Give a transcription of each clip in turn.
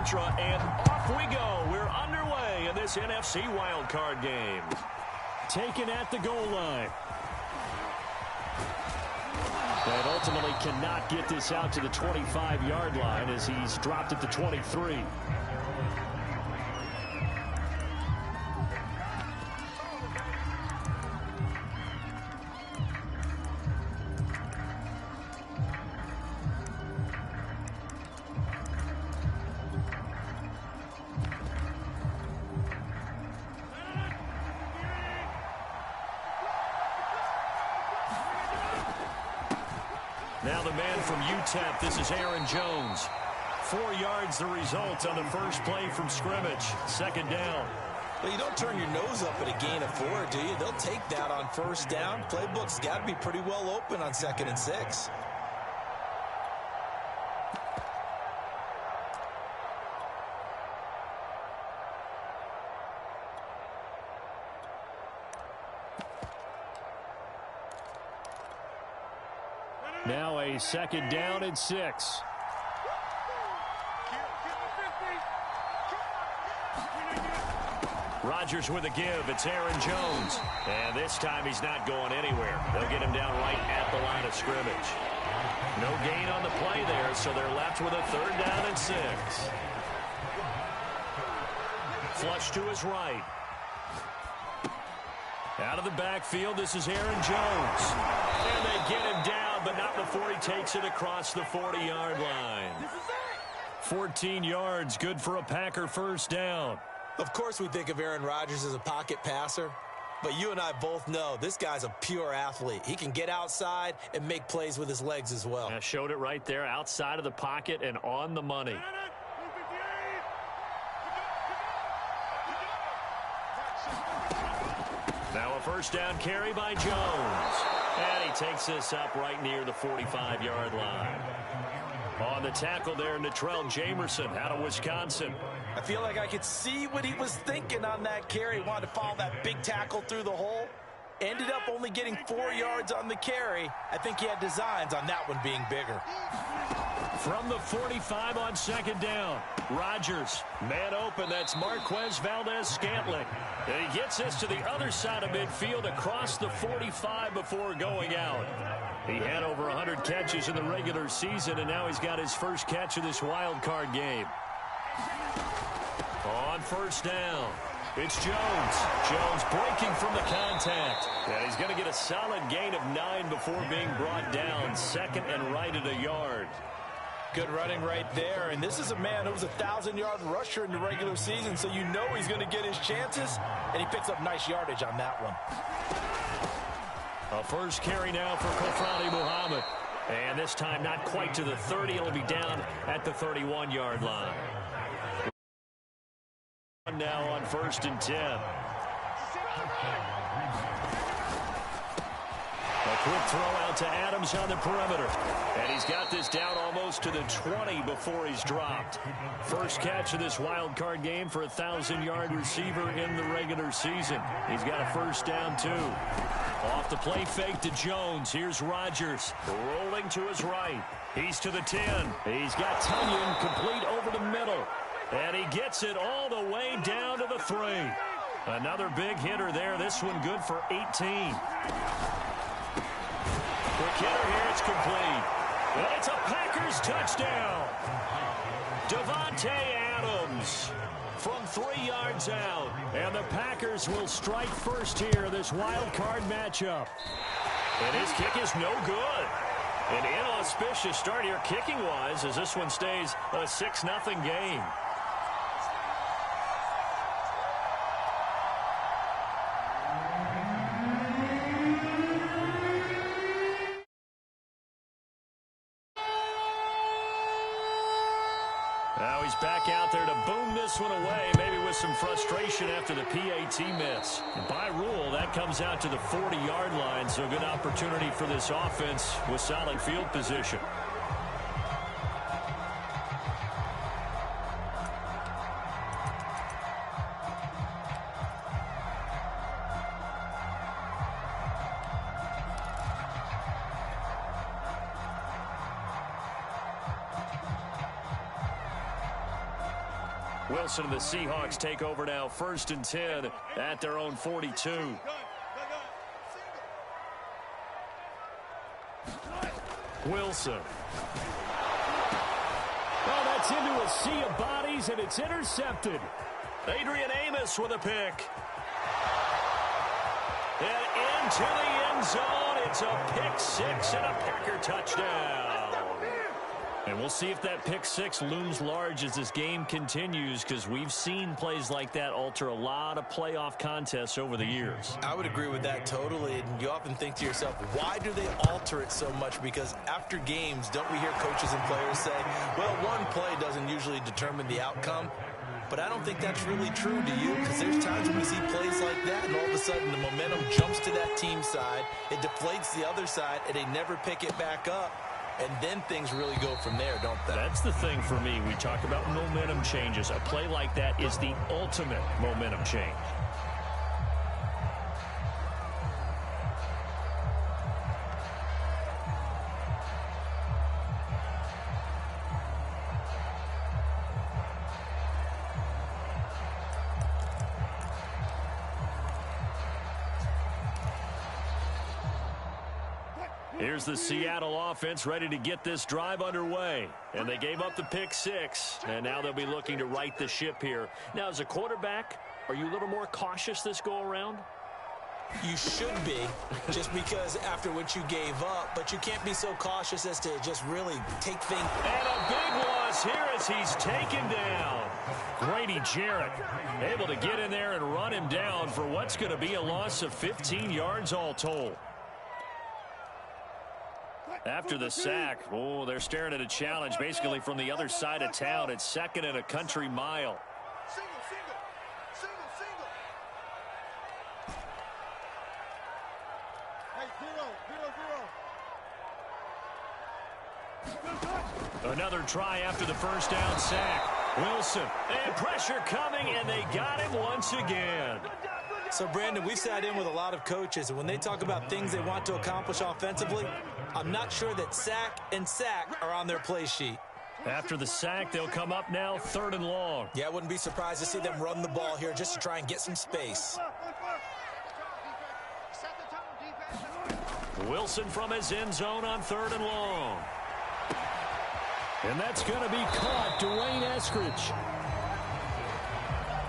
mantra, and off we go. We're underway in this NFC wildcard game. Taken at the goal line. But ultimately cannot get this out to the 25-yard line as he's dropped at the 23. Now the man from UTEP, this is Aaron Jones. 4 yards the result on the first play from scrimmage. Second down. Well, you don't turn your nose up at a gain of 4, do you? They'll take that on first down. Playbook's got to be pretty well open on 2nd and 6. Now a second down and 6. Rodgers with a give. It's Aaron Jones. And this time he's not going anywhere. They'll get him down right at the line of scrimmage. No gain on the play there, so they're left with a 3rd down and 6. Flush to his right. Out of the backfield, this is Aaron Jones. And they get him down, but not before he takes it across the 40-yard line. 14 yards, good for a Packer first down. Of course we think of Aaron Rodgers as a pocket passer, but you and I both know this guy's a pure athlete. He can get outside and make plays with his legs as well. I showed it right there, outside of the pocket and on the money. Now a first down carry by Jones. And he takes this up right near the 45-yard line. On the tackle there, Natrell Jamerson out of Wisconsin. I feel like I could see what he was thinking on that carry. He wanted to follow that big tackle through the hole. Ended up only getting 4 yards on the carry. I think he had designs on that one being bigger. From the 45 on second down, Rodgers, man open, that's Marquez Valdez-Scantling. And he gets this to the other side of midfield across the 45 before going out. He had over 100 catches in the regular season, and now he's got his first catch of this wild card game. On first down, it's Jones. Jones breaking from the contact. And he's going to get a solid gain of 9 before being brought down. 2nd and right at a yard. Good running right there, and this is a man who was a 1,000-yard rusher in the regular season, so you know he's going to get his chances, and he picks up nice yardage on that one. A first carry now for Kofrani Muhammad. And this time not quite to the 30. It'll be down at the 31-yard line. Now on 1st and 10. A quick throw out to Adams on the perimeter. And he's got this down almost to the 20 before he's dropped. First catch of this wild card game for a 1,000-yard receiver in the regular season. He's got a first down, too. Off the play fake to Jones. Here's Rodgers rolling to his right. He's to the 10. He's got Tunyon complete over the middle. And he gets it all the way down to the 3. Another big hitter there. This one good for 18. Quick hitter here. It's complete. And it's a Packers touchdown. Davante Adams from 3 yards out. And the Packers will strike first here, this wild card matchup. And his kick is no good. An inauspicious start here kicking-wise as this one stays a 6-0 game. Now he's back out there to boom this one away, maybe with some frustration after the PAT miss. And by rule, that comes out to the 40-yard line, so a good opportunity for this offense with solid field position. Wilson and the Seahawks take over now, 1st and 10 at their own 42. Wilson. Oh, that's into a sea of bodies, and it's intercepted. Adrian Amos with a pick. And into the end zone. It's a pick six and a Packer touchdown. And we'll see if that pick six looms large as this game continues, because we've seen plays like that alter a lot of playoff contests over the years. I would agree with that totally. And you often think to yourself, why do they alter it so much? Because after games, don't we hear coaches and players say, well, one play doesn't usually determine the outcome? But I don't think that's really true, do you? Because there's times when we see plays like that, and all of a sudden the momentum jumps to that team side, it deflates the other side, and they never pick it back up. And then things really go from there, don't they? That's the thing for me. We talk about momentum changes. A play like that is the ultimate momentum change. Here's the Seattle offense ready to get this drive underway. And they gave up the pick six. And now they'll be looking to right the ship here. Now, as a quarterback, are you a little more cautious this go-around? You should be, just because after what you gave up. But you can't be so cautious as to just really take things. And a big loss here as he's taken down. Grady Jarrett able to get in there and run him down for what's going to be a loss of 15 yards all told. After the sack, oh, they're staring at a challenge basically from the other side of town. It's 2nd and a country mile. Another try after the first down sack. Wilson, and pressure coming, and they got him once again. So, Brandon, we've sat in with a lot of coaches, and when they talk about things they want to accomplish offensively, I'm not sure that sack and sack are on their play sheet. After the sack, they'll come up now 3rd and long. Yeah, I wouldn't be surprised to see them run the ball here just to try and get some space. Wilson from his end zone on 3rd and long. And that's going to be caught. Dwayne Eskridge.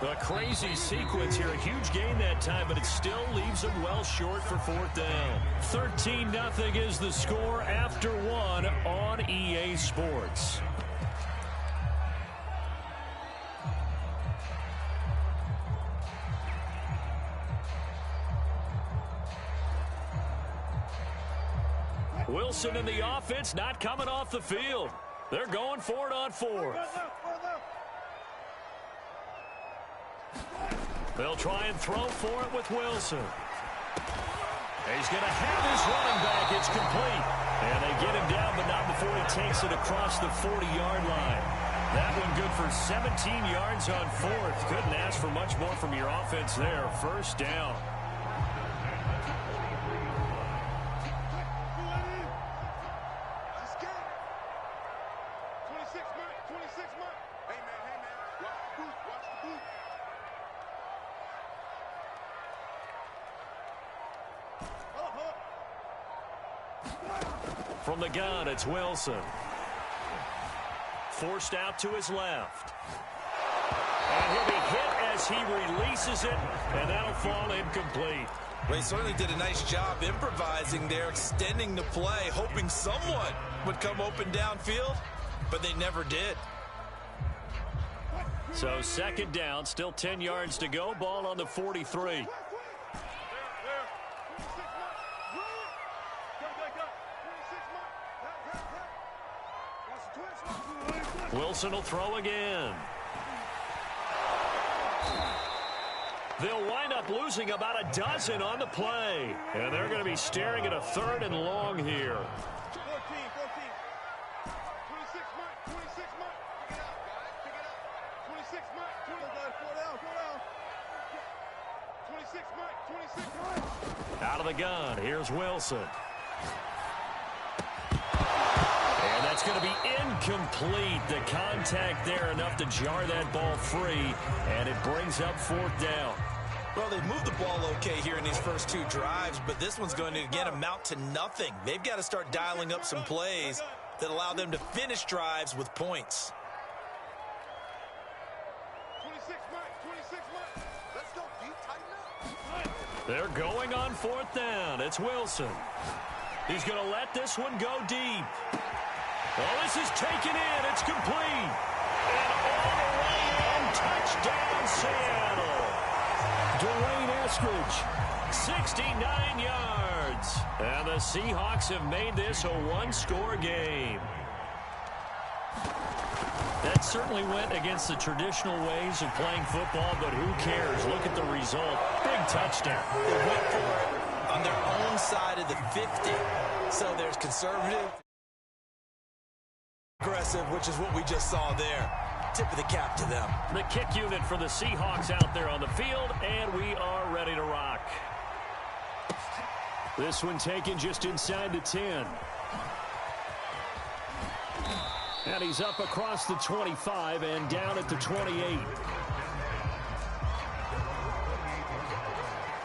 A crazy sequence here. A huge gain that time, but it still leaves him well short for 4th down. 13-0 is the score after 1 on EA Sports. Wilson and the offense not coming off the field. They're going for it on 4th. They'll try and throw for it with Wilson. He's going to have his running back. It's complete. And they get him down, but not before he takes it across the 40-yard line. That one good for 17 yards on 4th. Couldn't ask for much more from your offense there. 1st down. From the gun, it's Wilson. Forced out to his left. And he'll be hit as he releases it, and that'll fall incomplete. Well, he certainly did a nice job improvising there, extending the play, hoping someone would come open downfield, but they never did. So 2nd down, still 10 yards to go, ball on the 43. Wilson will throw again. They'll wind up losing about a dozen on the play. And they're going to be staring at a 3rd and long here. 26, out of the gun, here's Wilson. And It's going to be incomplete. The contact there enough to jar that ball free, and it brings up 4th down. Well, they've moved the ball okay here in these first 2 drives, but this one's going to, again, amount to nothing. They've got to start dialing up some plays that allow them to finish drives with points. 26 Mike. Let's go, deep, tighten up. They're going on 4th down. It's Wilson. He's going to let this one go deep. Oh, this is taken in. It's complete. And all the way in. Touchdown, Seattle. Dwayne Eskridge, 69 yards. And the Seahawks have made this a 1-score game. That certainly went against the traditional ways of playing football, but who cares? Look at the result. Big touchdown. They went for it on their own side of the 50. So there's conservative, aggressive, which is what we just saw there. Tip of the cap to them. The kick unit for the Seahawks out there on the field, and we are ready to rock. This one taken just inside the 10. And he's up across the 25 and down at the 28.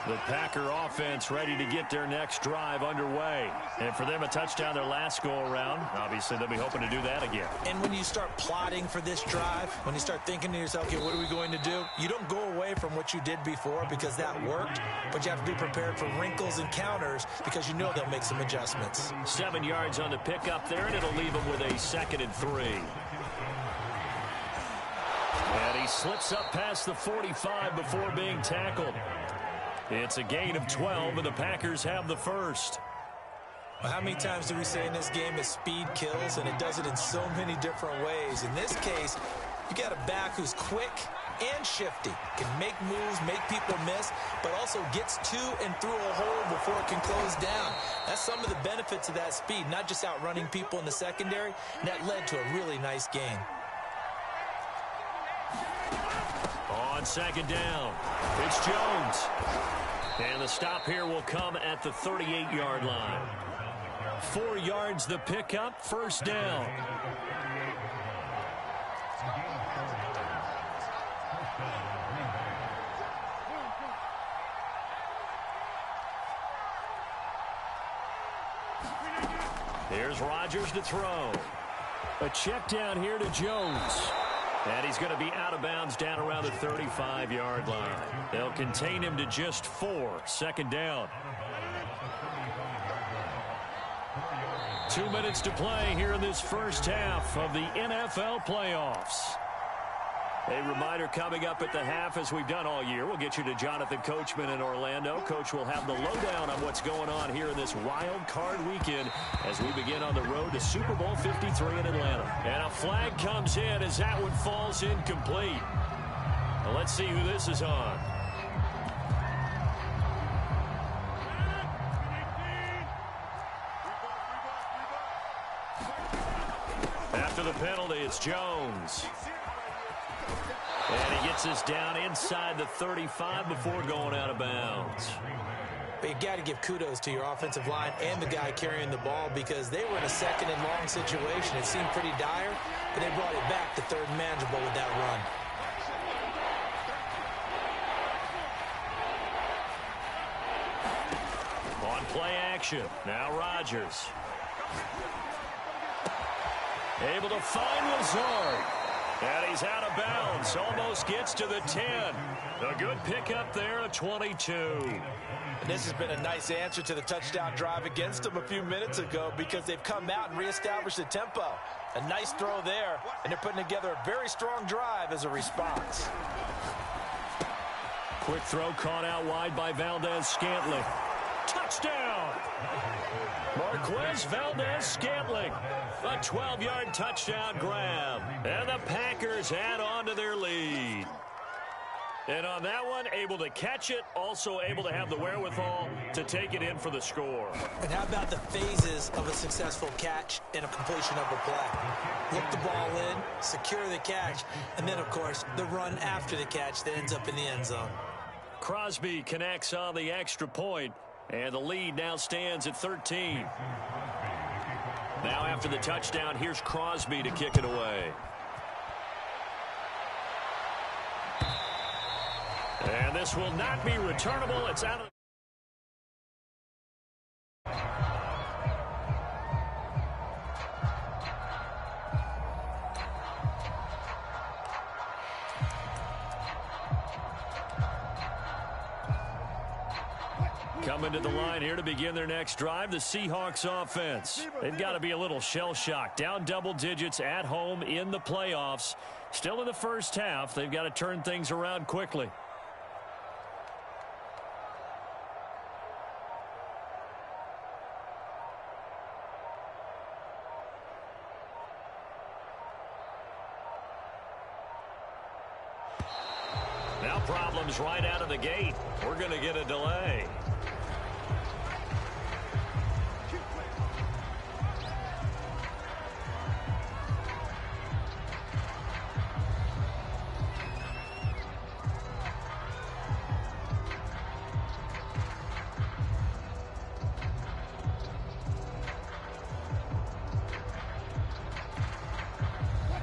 The Packer offense ready to get their next drive underway. And for them, a touchdown their last go-around. Obviously, they'll be hoping to do that again. And when you start plotting for this drive, when you start thinking to yourself, okay, what are we going to do? You don't go away from what you did before because that worked, but you have to be prepared for wrinkles and counters because you know they'll make some adjustments. 7 yards on the pickup there, and it'll leave them with a 2nd and 3. And he slips up past the 45 before being tackled. It's a gain of 12, and the Packers have the first. Well, how many times do we say in this game that speed kills, and it does it in so many different ways? In this case, you got a back who's quick and shifty, can make moves, make people miss, but also gets to and through a hole before it can close down. That's some of the benefits of that speed, not just outrunning people in the secondary, and that led to a really nice game. On 2nd down, it's Jones. And the stop here will come at the 38-yard line. 4 yards the pickup, 1st down. Here's Rodgers to throw. A check down here to Jones. And he's going to be out of bounds down around the 35-yard line. They'll contain him to just 4. 2nd down. 2 minutes to play here in this first half of the NFL playoffs. A reminder coming up at the half, as we've done all year. We'll get you to Jonathan Coachman in Orlando. Coach will have the lowdown on what's going on here in this wild card weekend as we begin on the road to Super Bowl 53 in Atlanta. And a flag comes in as that one falls incomplete. Well, let's see who this is on. After the penalty, it's Jones. And he gets this down inside the 35 before going out of bounds. But you got to give kudos to your offensive line and the guy carrying the ball because they were in a 2nd and long situation. It seemed pretty dire, but they brought it back to 3rd and manageable with that run. On play action, now Rodgers. Able to find Lazard. And he's out of bounds. Almost gets to the 10. A good pickup there, a 22. And this has been a nice answer to the touchdown drive against them a few minutes ago because they've come out and reestablished the tempo. A nice throw there, and they're putting together a very strong drive as a response. Quick throw caught out wide by Valdez-Scantling. Touchdown! Marquez Valdez-Scantling. A 12-yard touchdown grab. And the Packers add on to their lead. And on that one, able to catch it, also able to have the wherewithal to take it in for the score. And how about the phases of a successful catch and a completion of a play? Look the ball in, secure the catch, and then, of course, the run after the catch that ends up in the end zone. Crosby connects on the extra point, and the lead now stands at 13. Now after the touchdown, here's Crosby to kick it away. And this will not be returnable. It's out of... Coming to the line here to begin their next drive, the Seahawks offense. They've got to be a little shell-shocked. Down double digits at home in the playoffs. Still in the first half. They've got to turn things around quickly. Now problems right out of the gate. We're going to get a delay.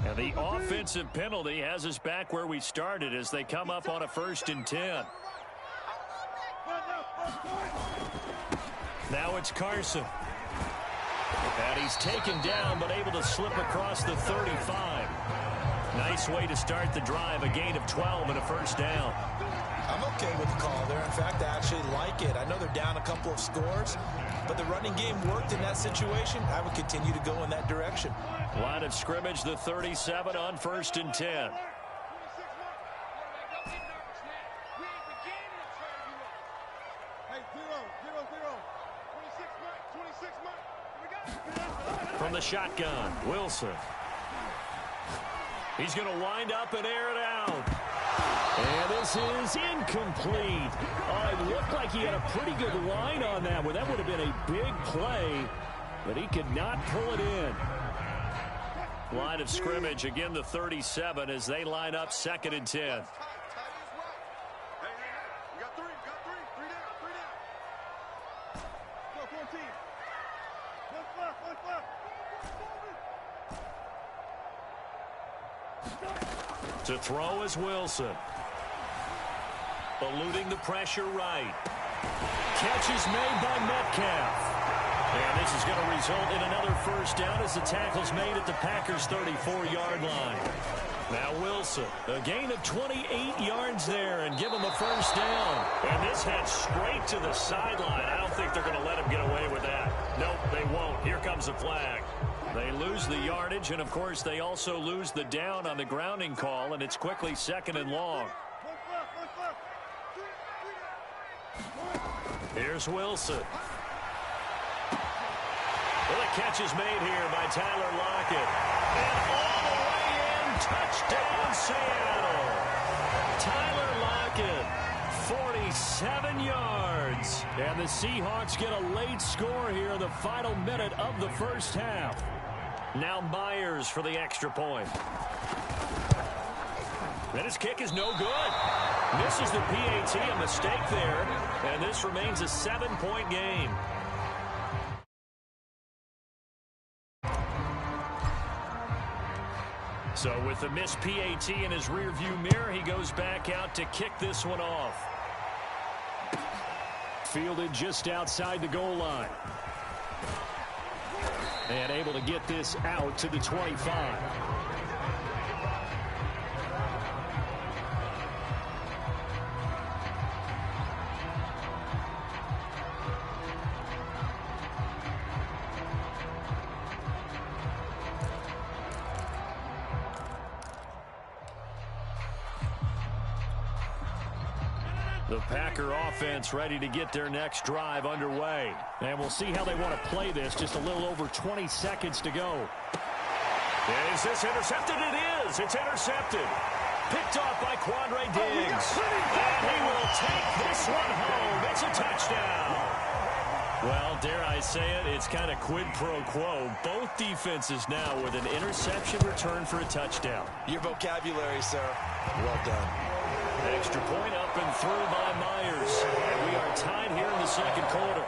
And the offensive penalty has us back where we started as they come up on a 1st and 10. Now it's Carson. And he's taken down but able to slip across the 35. Nice way to start the drive. A gain of 12 and a 1st down. I'm okay with the call there. In fact, I actually like it. I know they're down a couple of scores, but the running game worked in that situation. I would continue to go in that direction. Line of scrimmage, the 37 on 1st and 10. From the shotgun, Wilson. He's going to wind up and air it out. And this is incomplete. It looked like he had a pretty good line on that one. That would have been a big play, but he could not pull it in. Line of scrimmage, again the 37 as they line up 2nd and 10. To throw is Wilson. Eluding the pressure right. Catch is made by Metcalf. And this is going to result in another 1st down as the tackle's made at the Packers' 34-yard line. Now Wilson, a gain of 28 yards there and give him a 1st down. And this heads straight to the sideline. I don't think they're going to let him get away with that. Nope, they won't. Here comes the flag. They lose the yardage, and of course they also lose the down on the grounding call, and it's quickly 2nd and long. Here's Wilson. Well, the catch is made here by Tyler Lockett. And all the way in, touchdown Seattle. Tyler Lockett, 47 yards. And the Seahawks get a late score here in the final minute of the 1st half. Now Myers for the extra point. And his kick is no good. Misses the PAT, a mistake there. And this remains a 7-point game. So with the missed PAT in his rearview mirror, he goes back out to kick this one off. Fielded just outside the goal line. And able to get this out to the 25. The Packer offense ready to get their next drive underway. And we'll see how they want to play this. Just a little over 20 seconds to go. Is this intercepted? It is. It's intercepted. Picked off by Quandre Diggs. And he will take this one home. It's a touchdown. Well, dare I say it, it's kind of quid pro quo. Both defenses now with an interception return for a touchdown. Your vocabulary, sir. Well done. Extra point up and through by Myers. And we are tied here in the 2nd quarter.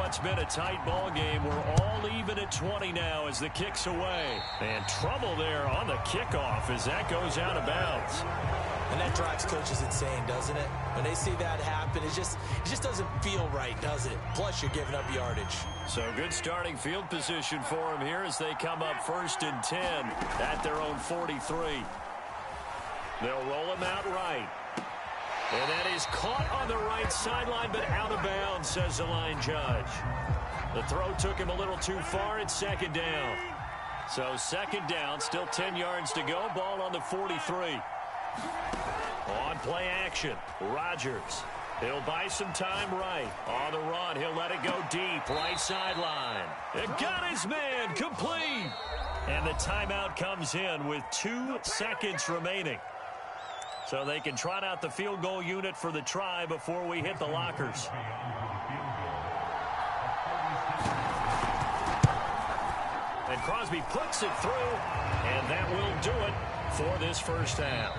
it's been a tight ball game. We're all even at 20 now as the kick's away. And trouble there on the kickoff as that goes out of bounds. And that drives coaches insane, doesn't it? When they see that happen, it just doesn't feel right, does it? Plus, you're giving up yardage. So good starting field position for them here as they come up 1st and 10 at their own 43. They'll roll him out right. And that is caught on the right sideline, but out of bounds, says the line judge. The throw took him a little too far at 2nd down. So 2nd down, still 10 yards to go. Ball on the 43. On play action, Rodgers. He'll buy some time right. On the run, he'll let it go deep, right sideline. It got his man, complete. And the timeout comes in with 2 seconds remaining. So they can trot out the field goal unit for the try before we hit the lockers. And Crosby puts it through, and that will do it for this first half.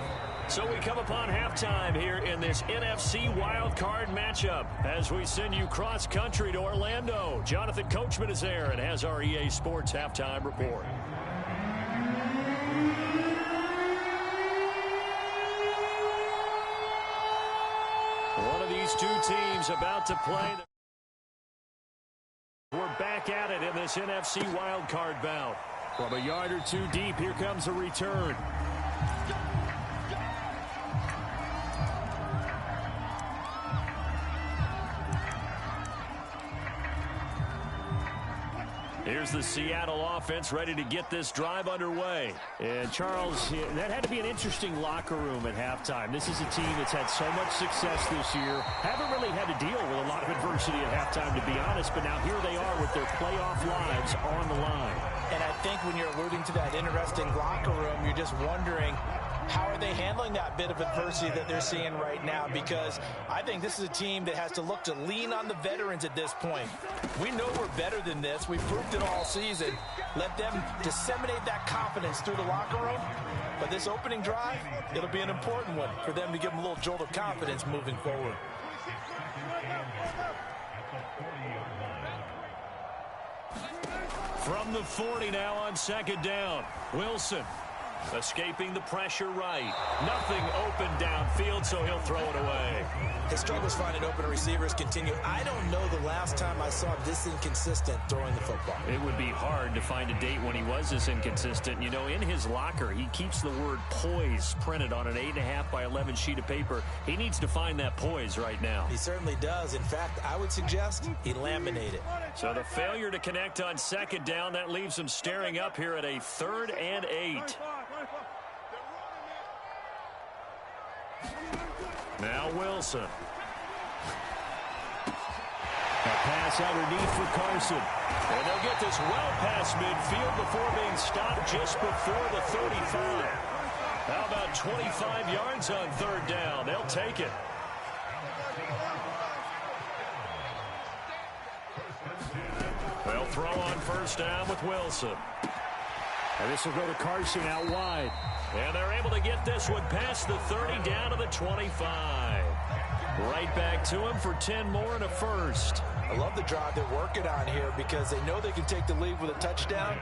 So we come upon halftime here in this NFC wildcard matchup as we send you cross-country to Orlando. Jonathan Coachman is there and has our EA Sports halftime report. One of these two teams about to play. We're back at it in this NFC wildcard bout. From a yard or two deep, here comes a return. Here's the Seattle offense ready to get this drive underway. And, Charles, that had to be an interesting locker room at halftime. This is a team that's had so much success this year. Haven't really had to deal with a lot of adversity at halftime, to be honest. But now here they are with their playoff lives on the line. And I think when you're alluding to that interesting locker room, you're just wondering, how are they handling that bit of adversity that they're seeing right now? Because I think this is a team that has to look to lean on the veterans at this point. We know we're better than this. We've proved it all season. Let them disseminate that confidence through the locker room. But this opening drive, it'll be an important one for them to give them a little jolt of confidence moving forward. From the 40 now on 2nd down, Wilson. Escaping the pressure right. Nothing open downfield, so he'll throw it away. His struggles finding open receivers continue. I don't know the last time I saw this inconsistent throwing the football. It would be hard to find a date when he was this inconsistent. You know, in his locker, he keeps the word poise printed on an 8.5 by 11 sheet of paper. He needs to find that poise right now. He certainly does. In fact, I would suggest he laminate it. So the failure to connect on 2nd down, that leaves him staring up here at a 3rd and 8. Now Wilson. A pass underneath for Carson. And they'll get this well past midfield before being stopped just before the 35. How about 25 yards on 3rd down? They'll take it. They'll throw on 1st down with Wilson. And this will go to Carson out wide. And they're able to get this one past the 30 down to the 25. Right back to him for 10 more and a first. I love the drive they're working on here because they know they can take the lead with a touchdown.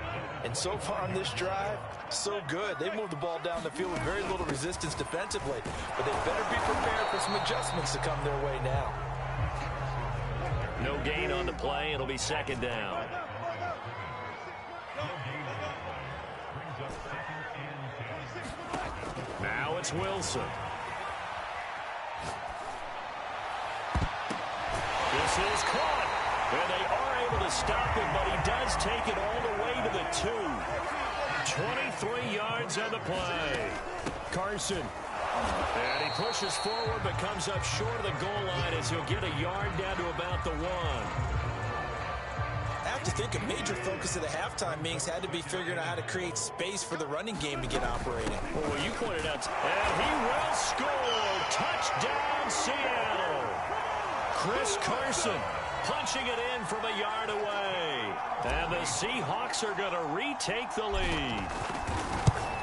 And so far on this drive, so good. They moved the ball down the field with very little resistance defensively. But they better be prepared for some adjustments to come their way now. No gain on the play. It'll be 2nd down. Now it's Wilson. This is caught. And they are able to stop him, but he does take it all the way to the 2. 23 yards on the play. Carson. And he pushes forward but comes up short of the goal line as he'll get a yard down to about the 1. I have to think a major focus of the halftime meetings had to be figuring out how to create space for the running game to get operating. Well, you pointed out, and he will score. Touchdown, Seattle. Chris Carson punching it in from a yard away. And the Seahawks are going to retake the lead.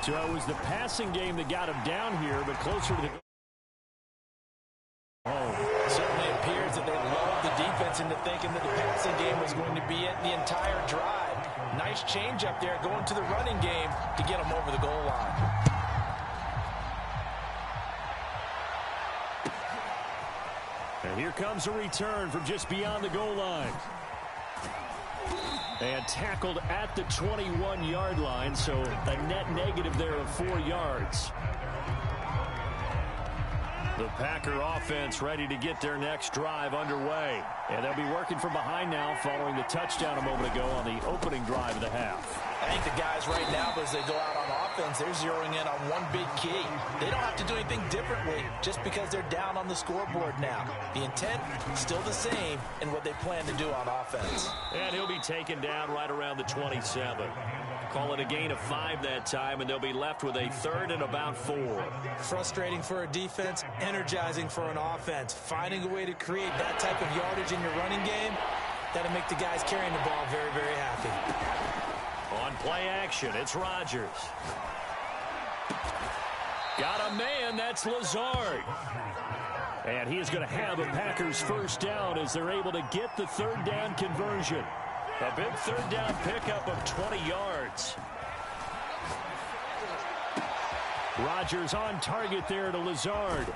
So it was the passing game that got him down here, but closer to the... It certainly appears that they love the defense into thinking that the passing game was going to be it the entire drive. Nice change up there going to the running game to get them over the goal line. And here comes a return from just beyond the goal line. And tackled at the 21-yard line, so a net negative there of 4 yards. The Packer offense ready to get their next drive underway. And they'll be working from behind now following the touchdown a moment ago on the opening drive of the half. I think the guys right now, as they go out on offense, they're zeroing in on one big key. They don't have to do anything differently just because they're down on the scoreboard now. The intent still the same in what they plan to do on offense. And he'll be taken down right around the 27. Call it a gain of 5 that time, and they'll be left with a 3rd and about 4. Frustrating for a defense, energizing for an offense. Finding a way to create that type of yardage in your running game, that'll make the guys carrying the ball very, very happy. On play action, it's Rodgers. Got a man, that's Lazard. And he is going to have a Packers first down as they're able to get the 3rd down conversion. A big 3rd down pickup of 20 yards. Rodgers on target there to Lazard.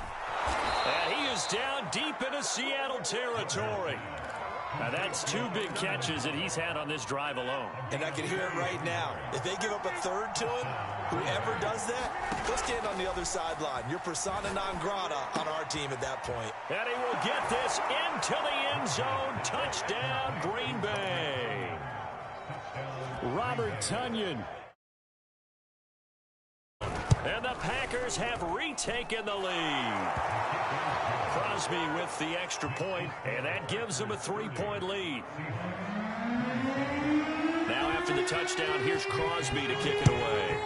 And he is down deep into Seattle territory. Now that's 2 big catches that he's had on this drive alone. And I can hear it right now. If they give up a 3rd to him, whoever does that, go stand on the other sideline. You're persona non grata on our team at that point. And he will get this into the end zone. Touchdown, Green Bay. Robert Tonyan. And the Packers have retaken the lead. Crosby with the extra point, and that gives them a 3-point lead. Now after the touchdown, here's Crosby to kick it away.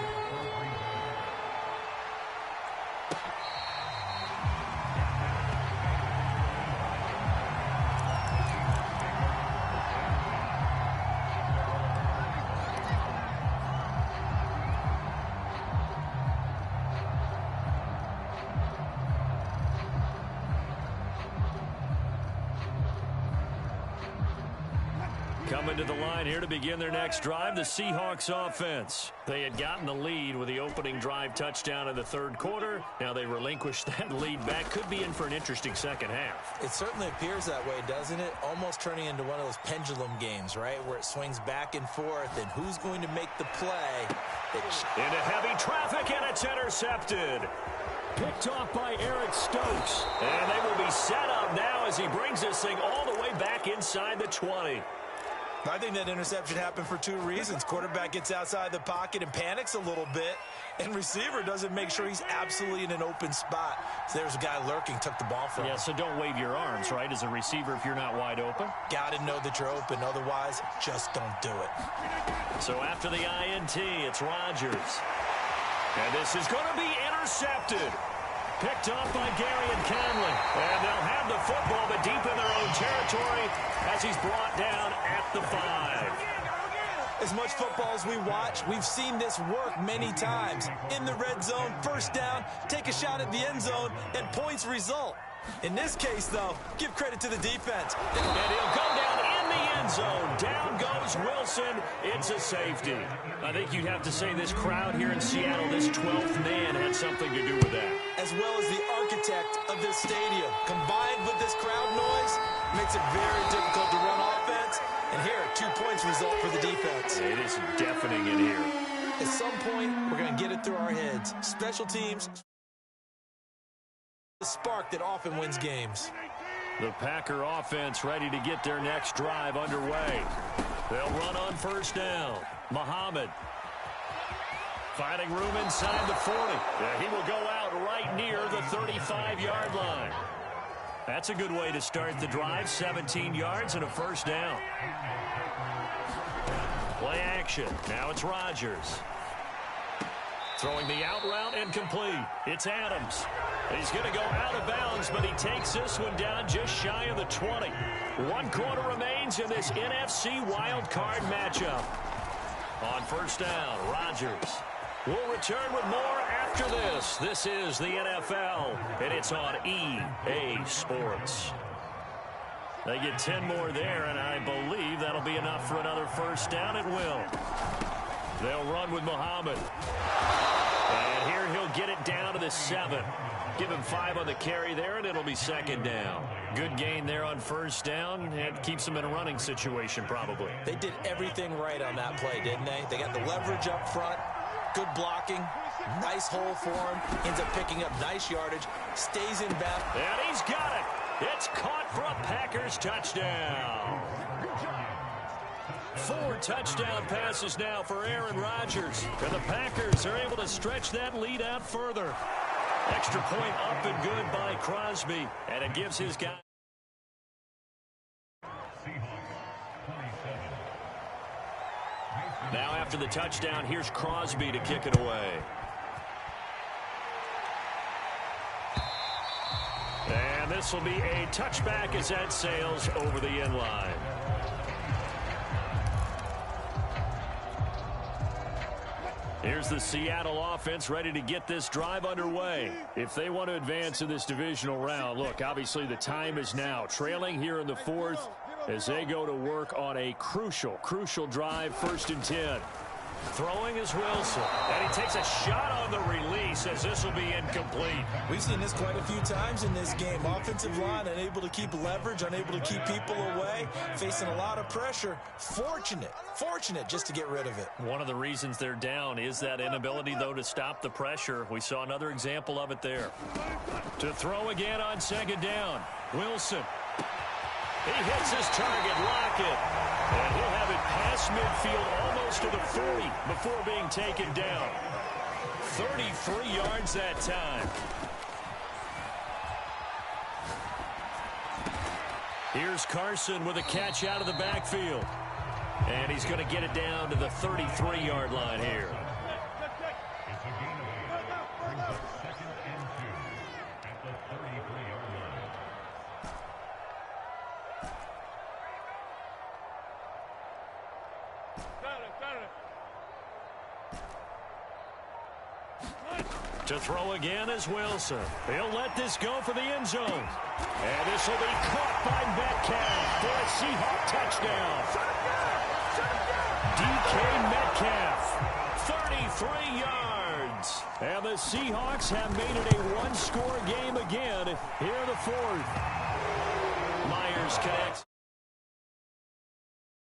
Coming to the line here to begin their next drive, the Seahawks offense. They had gotten the lead with the opening drive touchdown in the 3rd quarter. Now they relinquished that lead back. Could be in for an interesting second half. It certainly appears that way, doesn't it? Almost turning into one of those pendulum games, right? Where it swings back and forth, and who's going to make the play? Into heavy traffic, and it's intercepted. Picked off by Eric Stokes. And they will be set up now as he brings this thing all the way back inside the 20. I think that interception happened for 2 reasons. Quarterback gets outside the pocket and panics a little bit, and receiver doesn't make sure he's absolutely in an open spot. So there's a guy lurking, took the ball from him. Yeah, so don't wave your arms, right, as a receiver if you're not wide open. Got to know that you're open. Otherwise, just don't do it. So after the INT, it's Rodgers. And this is going to be intercepted. Picked off by Gary and Conley. And they'll have the football, but deep in their own territory as he's brought down at the 5. As much football as we watch, we've seen this work many times. In the red zone, first down, take a shot at the end zone, and points result. In this case, though, give credit to the defense. And he'll go down in the end zone. Down goes Wilson. It's a safety. I think you'd have to say this crowd here in Seattle, this 12th man, had something to do with that. As well as the architect of this stadium, combined with this crowd noise, makes it very difficult to run offense. And here, 2 points result for the defense. It is deafening in here. At some point, we're going to get it through our heads. Special teams, the spark that often wins games. The Packer offense ready to get their next drive underway. They'll run on first down. Muhammad. Finding room inside the 40. He will go out right near the 35-yard line. That's a good way to start the drive. 17 yards and a first down. Play action. Now it's Rodgers. Throwing the out route and complete. It's Adams. He's going to go out of bounds, but he takes this one down just shy of the 20. 1 quarter remains in this NFC wildcard matchup. On first down, Rodgers. We'll return with more after this. This is the NFL, and it's on EA Sports. They get 10 more there, and I believe that'll be enough for another first down. It will. They'll run with Muhammad. And here he'll get it down to the 7. Give him 5 on the carry there, and it'll be second down. Good gain there on first down, and keeps them in a running situation probably. They did everything right on that play, didn't they? They got the leverage up front, good blocking, nice hole for him, ends up picking up nice yardage, stays in bounds. And he's got it. It's caught for a Packers touchdown. 4 touchdown passes now for Aaron Rodgers. And the Packers are able to stretch that lead out further. Extra point up and good by Crosby. And it gives his guy. Now after the touchdown, here's Crosby to kick it away. And this will be a touchback as that sails over the end line. Here's the Seattle offense ready to get this drive underway. If they want to advance in this divisional round, look, obviously the time is now. Trailing here in the 4th as they go to work on a crucial drive, 1st and 10. Throwing is Wilson, and he takes a shot on the release as this will be incomplete. We've seen this quite a few times in this game. Offensive line unable to keep leverage, unable to keep people away, facing a lot of pressure. Fortunate just to get rid of it. One of the reasons they're down is that inability, though, to stop the pressure. We saw another example of it there. To throw again on second down, Wilson. He hits his target, Lockett. And he'll have it past midfield almost to the 40 before being taken down. 33 yards that time. Here's Carson with a catch out of the backfield. And he's going to get it down to the 33-yard line here. To throw again is Wilson. He'll let this go for the end zone. And this will be caught by Metcalf for a Seahawk touchdown. DK Metcalf, 33 yards. And the Seahawks have made it a one-score game again here in the 4th. Myers connects.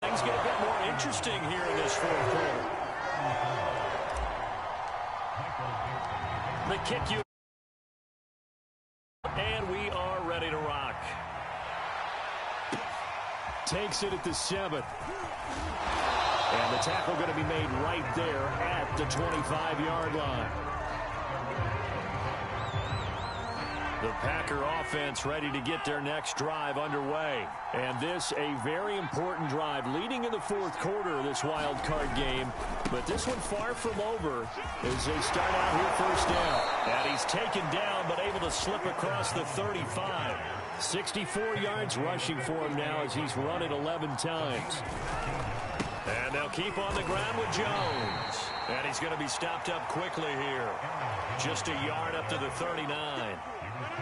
Things get a bit more interesting here in this 4th quarter. The kick you. And we are ready to rock. Takes it at the 7. And the tackle going to be made right there at the 25-yard line. The Packer offense ready to get their next drive underway. And this a very important drive leading in the 4th quarter of this wild card game. But this one far from over as they start out here 1st down. And he's taken down but able to slip across the 35. 64 yards rushing for him now as he's run it 11 times. And they'll keep on the ground with Jones. And he's going to be stopped up quickly here. Just a yard up to the 39.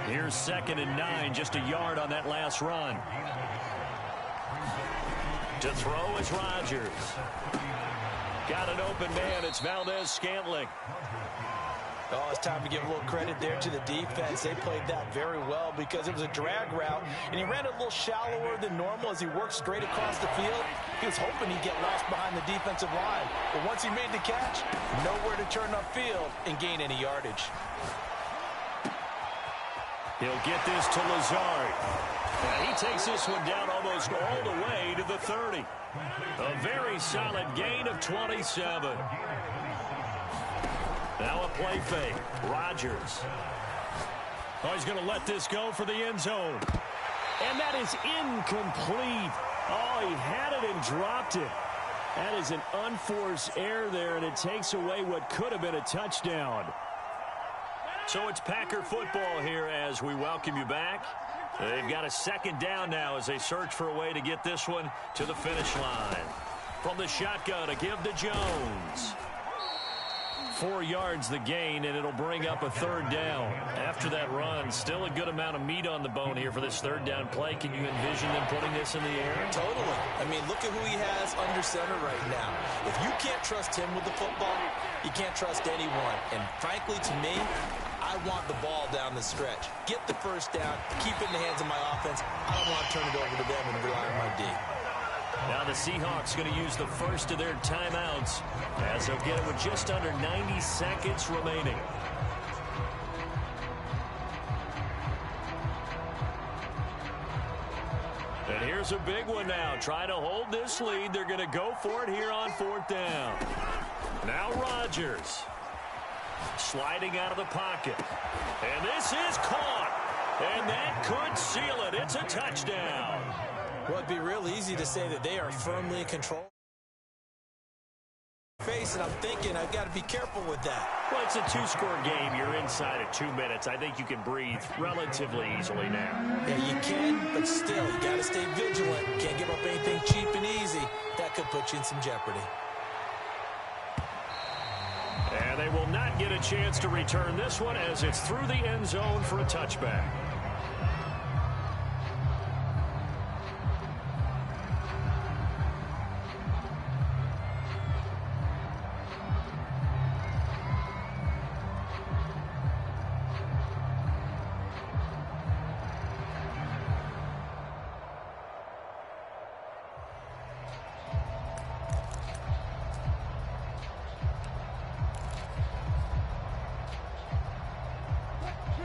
Here's 2nd and 9, just a yard on that last run. To throw is Rodgers. Got an open man. It's Valdez-Scantling. Oh, it's time to give a little credit there to the defense. They played that very well because it was a drag route, and he ran it a little shallower than normal as he worked straight across the field. He was hoping he'd get lost behind the defensive line. But once he made the catch, nowhere to turn upfield and gain any yardage. He'll get this to Lazard. And he takes this one down almost all the way to the 30. A very solid gain of 27. Now a play fake. Rodgers. Oh, he's going to let this go for the end zone. And that is incomplete. Oh, he had it and dropped it. That is an unforced error there, and it takes away what could have been a touchdown. So it's Packer football here as we welcome you back. They've got a 2nd down now as they search for a way to get this one to the finish line. From the shotgun to give to Jones. 4 yards the gain, and it'll bring up a third down. After that run, still a good amount of meat on the bone here for this third down play. Can you envision them putting this in the air? Totally. I mean, look at who he has under center right now. If you can't trust him with the football, you can't trust anyone. And frankly, to me, I want the ball down the stretch. Get the first down, keep it in the hands of my offense. I don't want to turn it over to them and rely on my D. Now the Seahawks going to use the first of their timeouts as they'll get it with just under 90 seconds remaining. And here's a big one now. Trying to hold this lead. They're going to go for it here on 4th down. Now Rodgers. Sliding out of the pocket. And this is caught. And that could seal it. It's a touchdown. Well, it'd be real easy to say that they are firmly in control. And I'm thinking I've got to be careful with that. Well, it's a 2-score game. You're inside of 2 minutes. I think you can breathe relatively easily now. Yeah, you can, but still, you got to stay vigilant. Can't give up anything cheap and easy. That could put you in some jeopardy. And they will not get a chance to return this one as it's through the end zone for a touchback.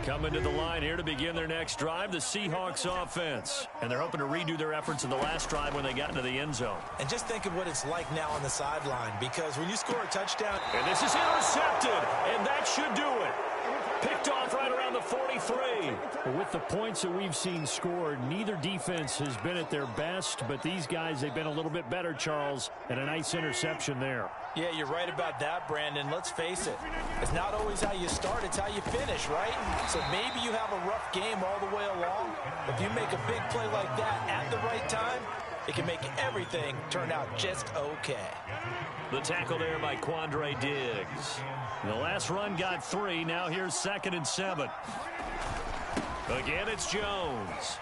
Coming to the line here to begin their next drive, the Seahawks offense. And they're hoping to redo their efforts in the last drive when they got into the end zone. And just think of what it's like now on the sideline, because when you score a touchdown... And this is intercepted, and that should do it. Picked off right around the 43. Well, with the points that we've seen scored, neither defense has been at their best, but these guys, they've been a little bit better, Charles, and a nice interception there. Yeah, you're right about that, Brandon. Let's face it. It's not always how you start, it's how you finish, right? So maybe you have a rough game all the way along. If you make a big play like that at the right time, it can make everything turn out just okay. The tackle there by Quandre Diggs. The last run got 3. Now here's 2nd and 7. Again, it's Jones.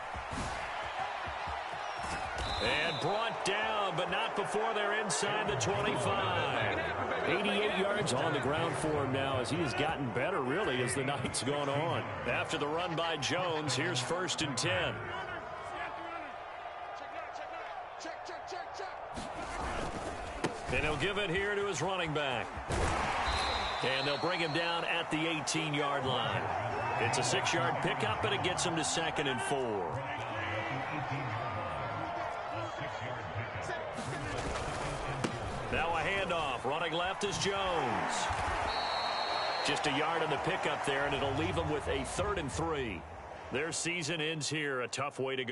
And brought down, but not before they're inside the 25. 88 yards on the ground for him now as he has gotten better, really, as the night's gone on. After the run by Jones, here's 1st and 10. And he'll give it here to his running back. And they'll bring him down at the 18-yard line. It's a 6-yard pickup, and it gets him to 2nd and 4. Now a handoff. Running left is Jones. Just a yard on the pickup there, and it'll leave them with a 3rd and 3. Their season ends here. A tough way to go.